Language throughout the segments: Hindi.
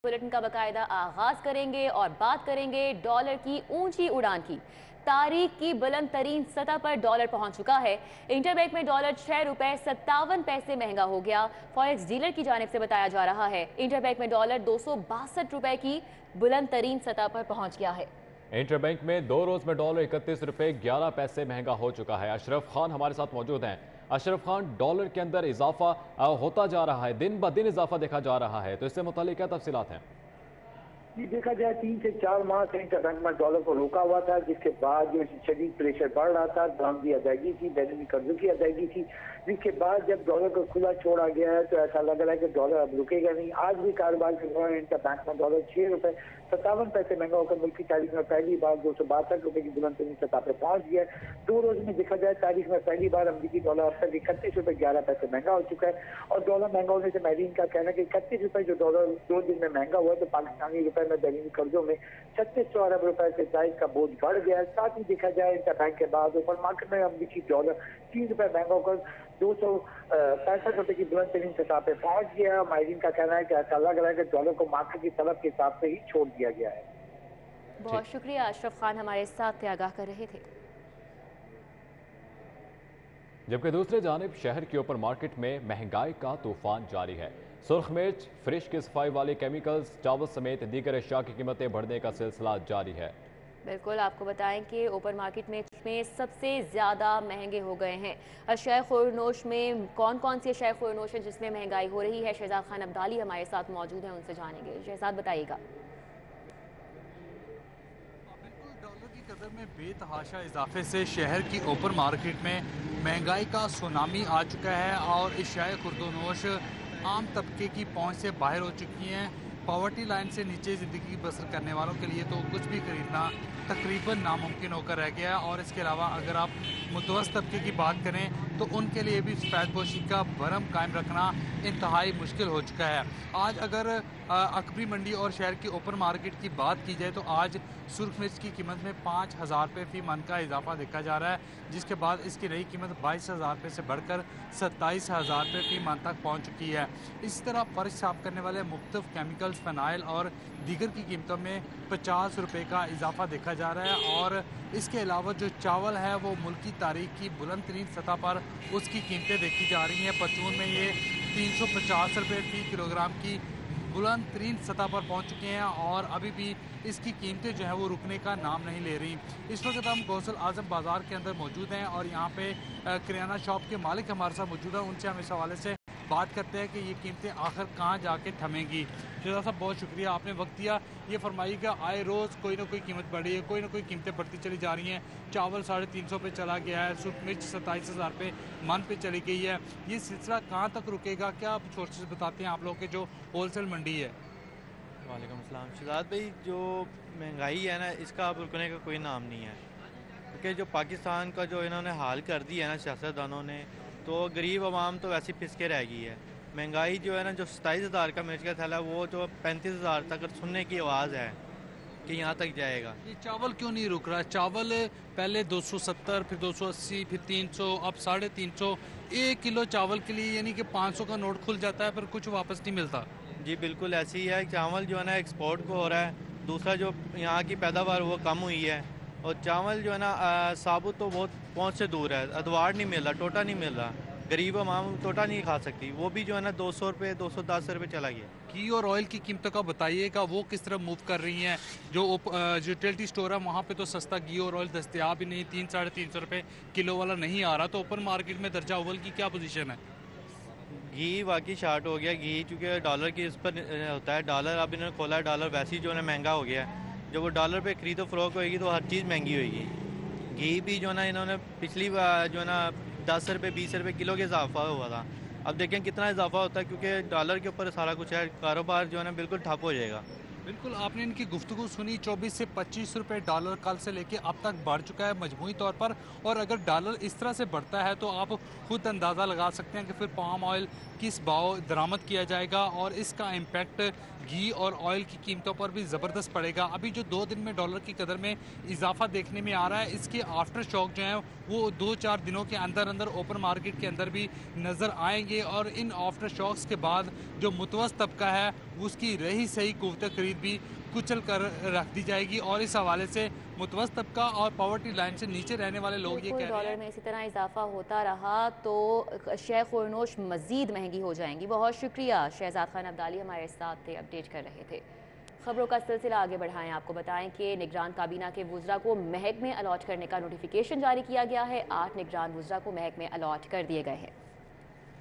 बुलेटिन का बकायदा आगाज करेंगे और बात करेंगे डॉलर की ऊंची उड़ान की। तारीख की बुलंद तरीन सतह पर डॉलर पहुंच चुका है। इंटरबैंक में डॉलर 6 रुपए 57 पैसे महंगा हो गया। फॉरेक्स डीलर की जानिब से बताया जा रहा है इंटरबैंक में डॉलर 262 रुपए की बुलंद तरीन सतह पर पहुंच गया है। इंटरबैंक में 2 रोज में डॉलर 31 रुपए 11 पैसे महंगा हो चुका है। अशरफ खान हमारे साथ मौजूद हैं। अशरफ खान, डॉलर के अंदर इजाफा होता जा रहा है, दिन ब दिन इजाफा देखा जा रहा है, तो इससे मुताल्लिक क्या तफसीलात हैं? जी, देखा जाए 3 से 4 माह से इंटरबैंक में डॉलर को रोका हुआ था, जिसके बाद जो शदीद प्रेशर बढ़ रहा था, दाम की अदायगी थी, बैरूनी कर्जों की अदायगी थी, जिसके बाद जब डॉलर को खुला छोड़ा गया है तो ऐसा लग रहा है कि डॉलर अब रुकेगा नहीं। आज भी कारोबार के दौरान इंटरबैंक में डॉलर 6 रुपए 57 पैसे महंगा होकर मुल्क की तारीख में पहली बार 262 रुपए की बुलंद तरीन सतह पर पहुंच गया है। 2 रोज में देखा जाए तारीख में पहली बार अमरीकी डॉलर अब तक 31 रुपए 11 पैसे महंगा हो चुका है। और डॉलर महंगा होने से माहिरीन का कहना है कि 31 रुपए जो डॉलर 2 दिन में महंगा हुआ, तो पाकिस्तानी रुपए में बैरूनी कर्जों में 3600 अरब रुपए से जायद का बोझ बढ़ गया है। साथ ही देखा जाए इंटरबैंक के बाद ओपन मार्केट में अमरीकी डॉलर 3 रुपए महंगा होकर 265 रुपए की बुलंद तरीन सतह पे पहुंच गया। माहिरीन का कहना है कि ऐसा लग रहा है कि डॉलर को मार्केट की तलब के हिसाब से ही छोड़ दिया गया है। बहुत शुक्रिया, अशरफ खान हमारे साथ आगाह कर रहे थे। जबकि दूसरी जानिब शहर के ऊपर मार्केट में महंगाई का तूफान जारी है। सुर्ख मिर्च, फ्रिज की सफाई वाले केमिकल्स, चावल समेत दीगर अशिया की कीमतें बढ़ने का सिलसिला जारी है। बिल्कुल, आपको बताएं कि ओपन मार्केट में सबसे ज़्यादा महंगे हो गए हैं। अशिया खुरनोश में कौन कौन सी अशिया खुरनोश है जिसमें महंगाई हो रही है? शहजाद खान अब्दाली हमारे साथ मौजूद हैं, उनसे जानेंगे। शहजाद, बताइएगा। डॉलर की कदर में बेतहाशा इजाफे से शहर की ओपन मार्केट में महंगाई का सुनामी आ चुका है और अशिया खुर्दोनोश आम तबके की पहुंच से बाहर हो चुकी हैं। पॉवर्टी लाइन से नीचे ज़िंदगी बसर करने वालों के लिए तो कुछ भी खरीदना तकरीबन नामुमकिन होकर रह गया है। और इसके अलावा अगर आप मुतवस्सित तबके की बात करें तो उनके लिए भी सफ़ेदपोशी का भरम कायम रखना इंतहाई मुश्किल हो चुका है। आज अगर अकबरी मंडी और शहर की ओपन मार्केट की बात की जाए तो आज सुर्ख मिर्च की कीमत में 5000 रुपये फ़ी मन का इजाफा देखा जा रहा है, जिसके बाद इसकी नई कीमत 22000 रुपये से बढ़कर 27000 रुपये फ़ी मन तक पहुँच चुकी है। इसी तरह फर्श साफ करने वाले मुख्तलिफ केमिकल्स, फ़नाइल और दीगर की कीमतों में 50 रुपये का इजाफा देखा जा रहा है। और इसके अलावा जो चावल है वो मुल्क की तारीख की बुलंद तरीन सतह पर उसकी कीमतें देखी जा रही हैं। परचून में ये 350 रुपये फ़ी किलोग्राम की बुलंद तरीन सतह पर पहुंच चुके हैं और अभी भी इसकी कीमतें जो है वो रुकने का नाम नहीं ले रही। इस वक्त हम गौसल आजम बाज़ार के अंदर मौजूद हैं और यहाँ पे किराना शॉप के मालिक हमारे साथ मौजूद हैं। उनसे हम इस हवाले से बात करते हैं कि ये कीमतें आखिर कहाँ जाके थमेंगी। शहजाद साहब, बहुत शुक्रिया, आपने वक्त दिया। ये फरमाइएगा, आए रोज़ कोई ना कोई कीमत बढ़ी है, कोई ना कोई कीमतें बढ़ती चली जा रही हैं। चावल 350 पे चला गया है, सुर्ख मिर्च 27000 पे मन पे चली गई है। ये सिलसिला कहाँ तक रुकेगा? क्या आप सोर्सेज बताते हैं आप लोगों के जो होलसेल मंडी है? वालेकुम अस्सलाम। शहजाद भाई, जो महंगाई है ना, इसका अब रुकने का कोई नाम नहीं है, क्योंकि जो पाकिस्तान का जो इन्होंने हाल कर दिया है ना सियासतदानों ने, तो गरीब आवाम तो वैसे पिस के रह गई है। महंगाई जो है ना, जो 27000 का मिर्च का थैला है वो जो 35000 तक सुनने की आवाज़ है कि यहाँ तक जाएगा। ये चावल क्यों नहीं रुक रहा? चावल पहले 270, फिर 280, फिर 300, अब 350। 1 किलो चावल के लिए यानी कि 500 का नोट खुल जाता है, फिर कुछ वापस नहीं मिलता। जी बिल्कुल ऐसी ही है। चावल जो है ना एक्सपोर्ट को हो रहा है, दूसरा जो यहाँ की पैदावार वो कम हुई है, और चावल जो है ना साबुत तो बहुत पहुँच से दूर है, अदवार नहीं मिल रहा, टोटा नहीं मिल रहा। गरीब आवाम टोटा नहीं खा सकती, वो भी जो है ना 200 रुपये 210 रुपये चला गया। घी और ऑयल की कीमतों का बताइएगा, वो किस तरह मूव कर रही हैं? जो यूटिलिटी स्टोर है वहाँ पे तो सस्ता घी और ऑयल दस्तियाब ही नहीं, 300-350 रुपये किलो वाला नहीं आ रहा। तो ओपन मार्केट में दर्जा अव्वल की क्या पोजीशन है? घी वाकई शार्ट हो गया। घी चूँकि डॉलर की इस पर होता है, डॉलर अब इन्होंने खोला है, डॉलर वैसे ही जो है महंगा हो गया है। जब वो डॉलर पे खरीदो फरोख होगी तो हर चीज़ महंगी होगी। घी भी जो है ना इन्होंने पिछली बार जो है ना 10 रुपये 20 रुपये किलो के इजाफा हुआ था, अब देखें कितना इजाफा होता है, क्योंकि डॉलर के ऊपर सारा कुछ है। कारोबार जो है ना बिल्कुल ठप हो जाएगा। बिल्कुल, आपने इनकी गुफ्तगू सुनी। 24 से 25 रुपये डॉलर कल से लेके अब तक बढ़ चुका है मजमूई तौर पर। और अगर डॉलर इस तरह से बढ़ता है तो आप खुद अंदाज़ा लगा सकते हैं कि फिर पाम ऑयल किस भाव दरामद किया जाएगा और इसका इम्पैक्ट घी और ऑयल की कीमतों पर भी ज़बरदस्त पड़ेगा। अभी जो 2 दिन में डॉलर की कदर में इजाफा देखने में आ रहा है, इसके आफ्टर शॉक जो हैं वो 2-4 दिनों के अंदर अंदर ओपन मार्केट के अंदर भी नज़र आएंगे और इन आफ्टर शॉक्स के बाद जो मुतवस्सित तबका है उसकी रही सही कुव्वत खरीद भी कुचल कर रख दी जाएगी और इस हवाले से मुतवस्सित तबका और पॉवर्टी लाइन से नीचे रहने वाले लोग ये कह रहे डॉलर हैं। में इसी तरह इजाफा होता रहा तो शय खुर्नोश मजीद महंगी हो जाएंगी। बहुत शुक्रिया, शहजाद खान अब्दाली हमारे साथ थे, अपडेट कर रहे थे। खबरों का सिलसिला आगे बढ़ाएं। आपको बताएं कि निगरान काबीना के वुज़रा को महकमे अलॉट करने का नोटिफिकेशन जारी किया गया है। 8 निगरान वुज़रा को महकमे अलॉट कर दिए गए हैं।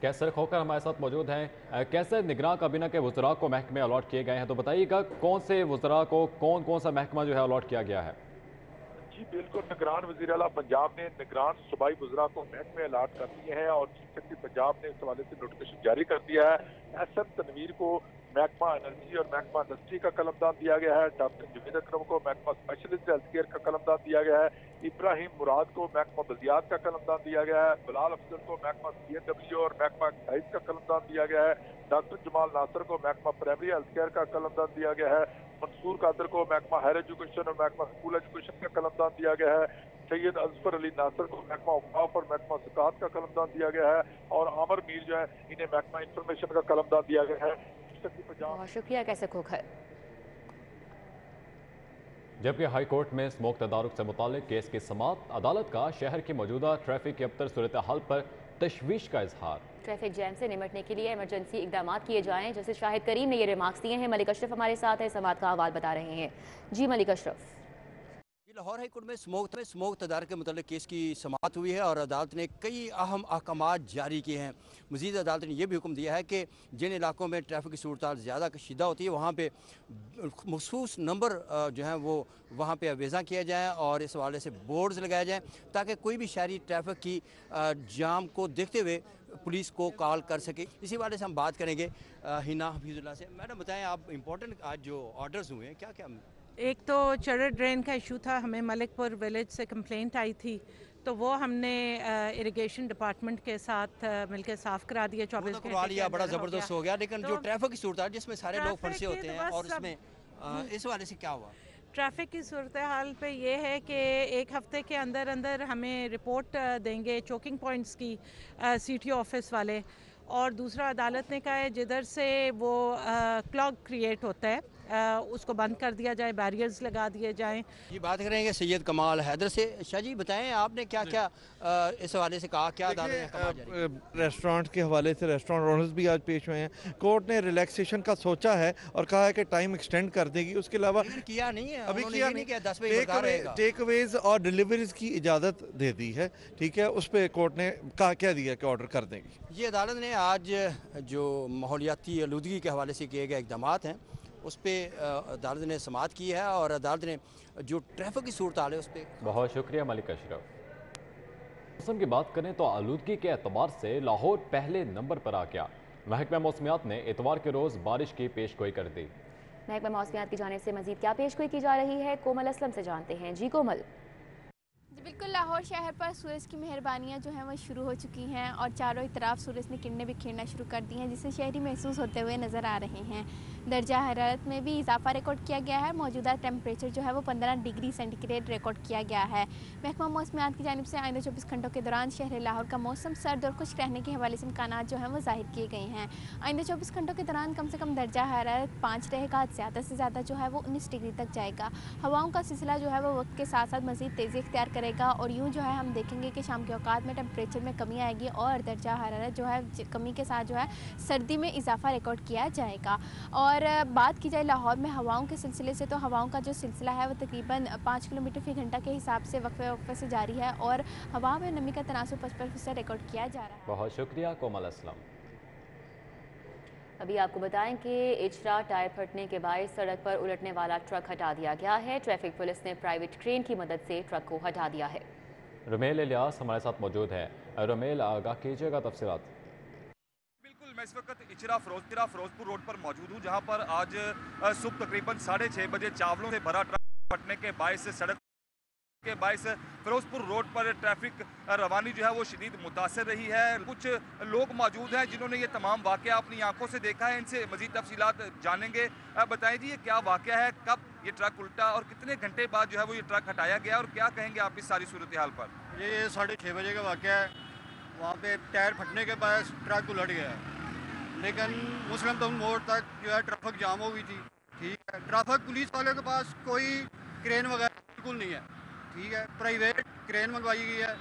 कैसर खोकर हमारे साथ मौजूद हैं। कैसे निगरान काबीना के वुज़रा को महकमे अलॉट किए गए हैं, तो बताइएगा कौन से वुज़रा को कौन कौन सा महकमा जो है अलॉट किया गया है? जी बिल्कुल, निगरान वज़ीर आला पंजाब ने निगरान सूबाई वुज़रा को महकमे अलॉट कर दिए हैं और चीफ सेक्रेटरी पंजाब ने इस हवाले से नोटिफिकेशन जारी कर दिया है। एहसन तनवीर को महकमा एनर्जी और महकमा इंडस्ट्री का कलमदान दिया गया है। डॉक्टर जुवेद अकरम को महकमा स्पेशलिस्ट हेल्थ केयर का कलमदान दिया गया है। इब्राहिम मुराद को महकमा बल्दियात का कलमदान दिया गया है। बिलाल अफजल को महकमा CNW और महकमा एक्साइज का कलमदान दिया गया है। डॉक्टर जमाल नासर को महकमा प्राइमरी हेल्थ केयर का कलमदान दिया गया है। मंसूर कादर को महकमा हायर एजुकेशन और महकमा स्कूल एजुकेशन का कलमदान दिया गया है। सैयद अजफर अली नासर को महकमा औकाफ और महकमा ज़कात का कलमदान दिया गया है और आमर मीर जो है इन्हें महकमा इंफॉर्मेशन का कलमदान दिया गया है। बहुत शुक्रिया कैसे खोखर। जबकि हाई कोर्ट में स्मोक तदारुक से मुतालिक केस की समाअत, अदालत का शहर की मौजूदा ट्रैफिक की अबतर सूरत हाल पर तशवीश का इजहार। ट्रैफिक जैम से निपटने के लिए इमरजेंसी इकदाम किए जाएं, जैसे शाहिद करीम ने ये रिमार्क्स दिए हैं। मलिक अशरफ हमारे साथ है, समाअत का अहवाल बता रहे हैं। जी मलिक अशरफ। लाहौर हाई कोर्ट में स्मोक तदारक के मुतालिक केस की समाअत हुई है और अदालत ने कई अहम अहकामात जारी किए हैं। मज़ीद अदालत ने यह भी हुक्म दिया है कि जिन इलाकों में ट्रैफिक की सूरत ज़्यादा कशीदा होती है वहाँ पे मखसूस नंबर जो हैं वो वहाँ पे अवेज़ा किया जाए और इस हवाले से बोर्ड्स लगाए जाएँ ताकि कोई भी शहरी ट्रैफिक की जाम को देखते हुए पुलिस को कॉल कर सके। इसी वाले से हम बात करेंगे हिना हफीजुल्लाह से। मैडम बताएं, आप इम्पोर्टेंट आज जो ऑर्डर्स हुए हैं क्या क्या? एक तो चरर ड्रेन का इशू था, हमें मलिकपुर विलेज से कंप्लेंट आई थी तो वो हमने इरिगेशन डिपार्टमेंट के साथ मिलकर साफ करा दिया। 24 घंटे बड़ा ज़बरदस्त हो गया, लेकिन जो ट्रैफिक की सूरत जिसमें सारे लोग फंसे होते हैं और इसमें इस वाले से क्या हुआ? ट्रैफिक की सूरत हाल पे ये है कि एक हफ्ते के अंदर अंदर हमें रिपोर्ट देंगे चोकिंग पॉइंट्स की CTO ऑफिस वाले, और दूसरा अदालत ने कहा है जिधर से वो क्लॉग क्रिएट होता है उसको बंद कर दिया जाए, बैरियर्स लगा दिए जाएं। ये बात करेंगे सैयद कमाल हैदर से। शाह जी बताएं, आपने क्या क्या इस हवाले से कहा, क्या रेस्टोरेंट के हवाले से रेस्टोरेंट ओनर्स भी आज पेश हुए हैं। कोर्ट ने रिलैक्सेशन का सोचा है और कहा है कि टाइम एक्सटेंड कर देगी। उसके अलावा किया नहीं है, अभी किया नहीं, 10 बजे टेक अवेज और डिलीवरीज की इजाज़त दे दी है। ठीक है, उस पर कोर्ट ने कहा क्या दिया कि ऑर्डर कर देंगी। ये अदालत ने आज जो माहौलियाती आलूदगी के हवाले से किए गए इकदाम हैं उस पर अदालत ने समाअत की है और अदालत ने जो ट्रैफिक की सूरत हाल है उस पर। बहुत शुक्रिया मलिक अशरफ। मौसम की बात करें तो आलूदगी के एतबार से लाहौर पहले नंबर पर आ गया। महकमा मौसमियात ने इतवार के रोज़ बारिश की पेशगोई कर दी। महकमा मौसमियात की जानिब से मजीद क्या पेशगोई की जा रही है, कोमल असलम से जानते हैं। जी कोमल। बिल्कुल, लाहौर शहर पर सूरज की मेहरबानियाँ जो हैं वो शुरू हो चुकी हैं और चारों तरफ सूरज ने किरणें बिखेरना शुरू कर दी हैं, जिससे शहरी महसूस होते हुए नज़र आ रहे हैं। दर्जा हरारत में भी इजाफा रिकॉर्ड किया गया है। मौजूदा टेम्परेचर जो है वो 15 डिग्री सेंटीग्रेड रिकॉर्ड किया गया है। महकमा मौसमियात की जानिब से आइंदा 24 घंटों के दौरान शहर लाहौर का मौसम सर्द और खुश्क रहने के हवाले से इम्कानात जो हैं वो जाहिर किए गए हैं। आइंदा 24 घंटों के दौरान कम से कम दर्जा हरारत 5 रहेगा, ज़्यादा से ज़्यादा जो है वो 19 डिग्री तक जाएगा। हवाओं का सिलसिला जो है वो वक्त के साथ साथ मज़ीद तेज़ी इख्तियार करेगा और यूँ जो है हम देखेंगे कि शाम के औकात में टेम्परेचर में कमी आएगी और दर्जा हरारत जो है कमी के साथ जो है सर्दी में इजाफा रिकॉर्ड किया जाएगा। और बात की जाए लाहौर में हवाओं के सिलसिले से, तो हवाओं का जो सिलसिला है वो तकरीबन 5 किलोमीटर फी घंटा के हिसाब से वक्फे वक्फे से जारी है और हवा में नमी का तनासुब 55% रिकॉर्ड किया जा रहा है। बहुत शुक्रिया कोमल असलम। अभी आपको बताएं कि इचरा टायर फटने के बायस सड़क पर उलटने वाला ट्रक हटा दिया गया है। ट्रैफिक पुलिस ने प्राइवेट क्रेन की मदद से ट्रक को हटा दिया है। रमेल इलियास हमारे साथ मौजूद है। रमेल, आगाह कीजिएगा तफसीलात। बिल्कुल, मैं इस वक्त इचरा फिरोजपुर रोड पर मौजूद हूँ, जहाँ पर आज सुबह तकरीबन 6:30 बजे चावलों से भरा ट्रक फटने के बायस से सड़क के बायस फिरोजपुर रोड पर ट्रैफिक रवानी जो है वो शदीद मुतासर रही है। कुछ लोग मौजूद हैं जिन्होंने ये तमाम वाकया अपनी आंखों से देखा है, इनसे मजीद तफसीलात जानेंगे। बताएं जी, ये क्या वाकया है, कब ये ट्रक उल्टा और कितने घंटे बाद जो है वो ये ट्रक हटाया गया, और क्या कहेंगे आप इस सारी सूरत हाल पर? ये 6:30 बजे का वाकया है। वहाँ पे टायर फटने के बाद ट्रक उलट गया, लेकिन मुस्लिम टाउन मोड़ तक जो है ट्रैफिक जाम हो गई थी। ठीक है, ट्रैफिक पुलिस वाले के पास कोई क्रेन वगैरह बिल्कुल नहीं है। ठीक है, प्राइवेट क्रेन मंगवाई गई है,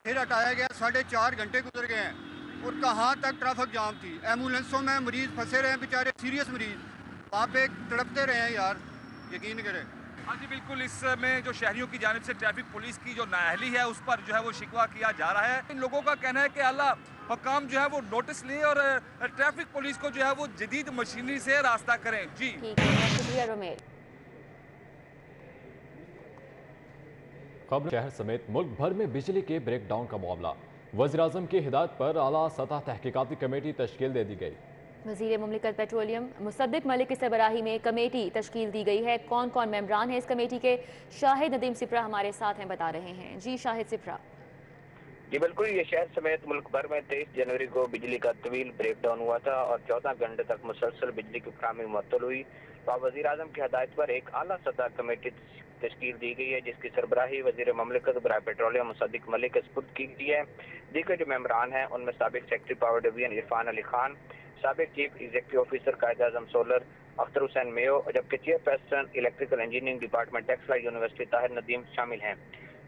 फिर हटाया गया। 4.5 घंटे गुजर गए हैं और कहाँ तक ट्रैफिक जाम थी। एम्बुलेंसों में मरीज फंसे रहे हैं, बेचारे सीरियस मरीज वहाँ पे तड़पते रहे हैं यार, यकीन करें। हाँ जी बिल्कुल, इसमें जो शहरियों की जानिब से ट्रैफिक पुलिस की जो नाअहली है उस पर जो है वो शिकवा किया जा रहा है। इन लोगों का कहना है कि आला हुकाम जो है वो नोटिस लें और ट्रैफिक पुलिस को जो है वो जदीद मशीनरी से रास्ता करें। जी शुक्रिया रोमेल। खबर शहर समेत मुल्क भर में बिजली के ब्रेकडाउन का मामला। वज़ीर-ए-आज़म की हिदायत पर आला सतह तहकीकाती कमेटी तश्कील दे दी गई। वज़ीर मुमलिकत पेट्रोलियम मुसद्दिक मलिक की सरबराही में कमेटी तश्कील दी गई है। कौन कौन मेंबरान हैं इस कमेटी के, शाहिद नदीम सिपरा हमारे साथ हैं, बता रहे हैं। जी शाहिद सिपरा। जी बिल्कुल, ये शहर समेत मुल्क भर में 23 जनवरी को बिजली का तवील ब्रेकडाउन हुआ था और 14 घंटे तक मुसलसल बिजली की फराहमी मुअत्तल हुई। तो वज़ीर-ए-आज़म की हिदायत पर एक आला सतह कमेटी तश्कील दी गई है, जिसकी सरबराही वज़ीर मुमलिकत बराए पेट्रोलियम मुसद्दिक मलिक के सुपुर्द की गई है। दीगर जो मेंबरान हैं उनमें साबिक secretary power division Irfan Ali Khan, साबिक chief executive officer Quaid-e-Azam solar Akhtar Hussain Mayo, जबकि chairperson electrical engineering department textile university Tahir Nadeem शामिल हैं।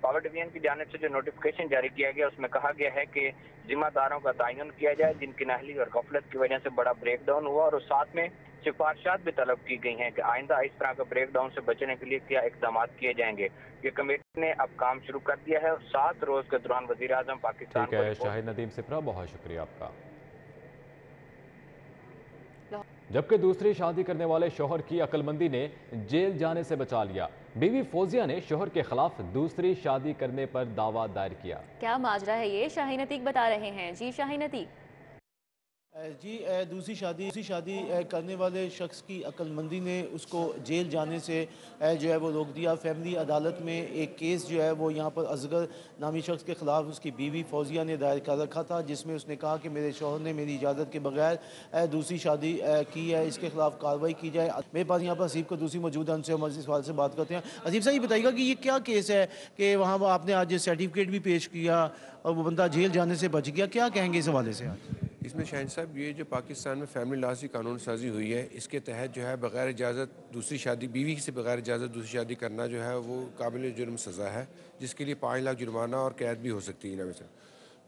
पावर डिवीजन की जानिब से जो नोटिफिकेशन जारी किया गया उसमें कहा गया है कि जिम्मेदारों का तयन किया जाए जिनकी नाअहली और गफलत की वजह से बड़ा ब्रेकडाउन हुआ, और साथ में सिफारिशात भी तलब की गई हैं कि आइंदा इस तरह का ब्रेकडाउन से बचने के लिए क्या इकदाम किए जाएंगे। ये कमेटी ने अब काम शुरू कर दिया है और 7 रोज के दौरान वज़ीर-ए-आज़म पाकिस्तान ठीक है शाहिद नदीम सिपरा, बहुत शुक्रिया आपका। जबकि दूसरी शादी करने वाले शोहर की अक्लमंदी ने जेल जाने से बचा लिया। बीवी फौजिया ने शोहर के खिलाफ दूसरी शादी करने पर दावा दायर किया। क्या माजरा है ये, शाहीन अतीक बता रहे हैं। जी शाहीन अतीक। जी दूसरी शादी करने वाले शख्स की अक्लमंदी ने उसको जेल जाने से जो है वो रोक दिया। फैमिली अदालत में एक केस जो है वो यहाँ पर असगर नामी शख्स के ख़िलाफ़ उसकी बीवी फौजिया ने दायर कर रखा था, जिसमें उसने कहा कि मेरे शौहर ने मेरी इजाज़त के बगैर दूसरी शादी की है, इसके ख़िलाफ़ कार्रवाई की जाए। मेरे पास यहाँ पर हसीब कदूसी मौजूद है, उनसे हम इस सवाल से बात करते हैं। हसीब साहब ये बताइएगा कि ये क्या केस है कि वहाँ आपने आज सर्टिफिकेट भी पेश किया और वो बंदा जेल जाने से बच गया, क्या कहेंगे इस हवाले से आज? इसमें शाहीन साहब, ये जो पाकिस्तान में फैमिली लॉ की कानून साजी हुई है, इसके तहत जो है बग़ैर इजाज़त दूसरी शादी, बीवी से बग़ैर इजाज़त दूसरी शादी करना जो है वो काबिल जुर्म सज़ा है, जिसके लिए 5 लाख जुर्माना और कैद भी हो सकती है इनमें से।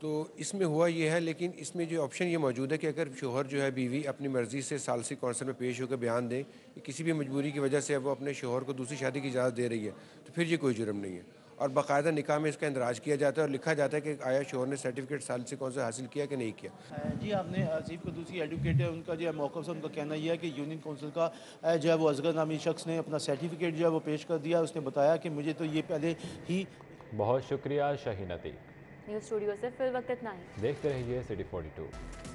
तो इसमें हुआ ये है, लेकिन इसमें जो ऑप्शन ये मौजूद है कि अगर शोहर जो है बीवी अपनी मर्ज़ी से सालसी कौंसिल में पेश होकर बयान दें कि किसी भी मजबूरी की वजह से वो अपने शोहर को दूसरी शादी की इजाज़त दे रही है, तो फिर ये कोई जुर्म नहीं है और बाकायदा निकाह में इसका इंदराज किया जाता है और लिखा जाता है कि आया शोहर ने सर्टिफिकेट सालसी कौंसिल हासिल किया कि नहीं किया। जी आपने हसीब को दूसरी एडवोकेट है, उनका जो है मौक़िफ़ से उनका कहना यह है कि यूनियन कौंसिल का जो है वो असगर नामी शख्स ने अपना सर्टिफिकेट जो है वो पेश कर दिया। उसने बताया कि मुझे तो ये पहले ही। बहुत शुक्रिया शाहीन अतीक। न्यूज़ स्टूडियो से फिर वक्त इतना ही। देखते रहिए सिटी 42।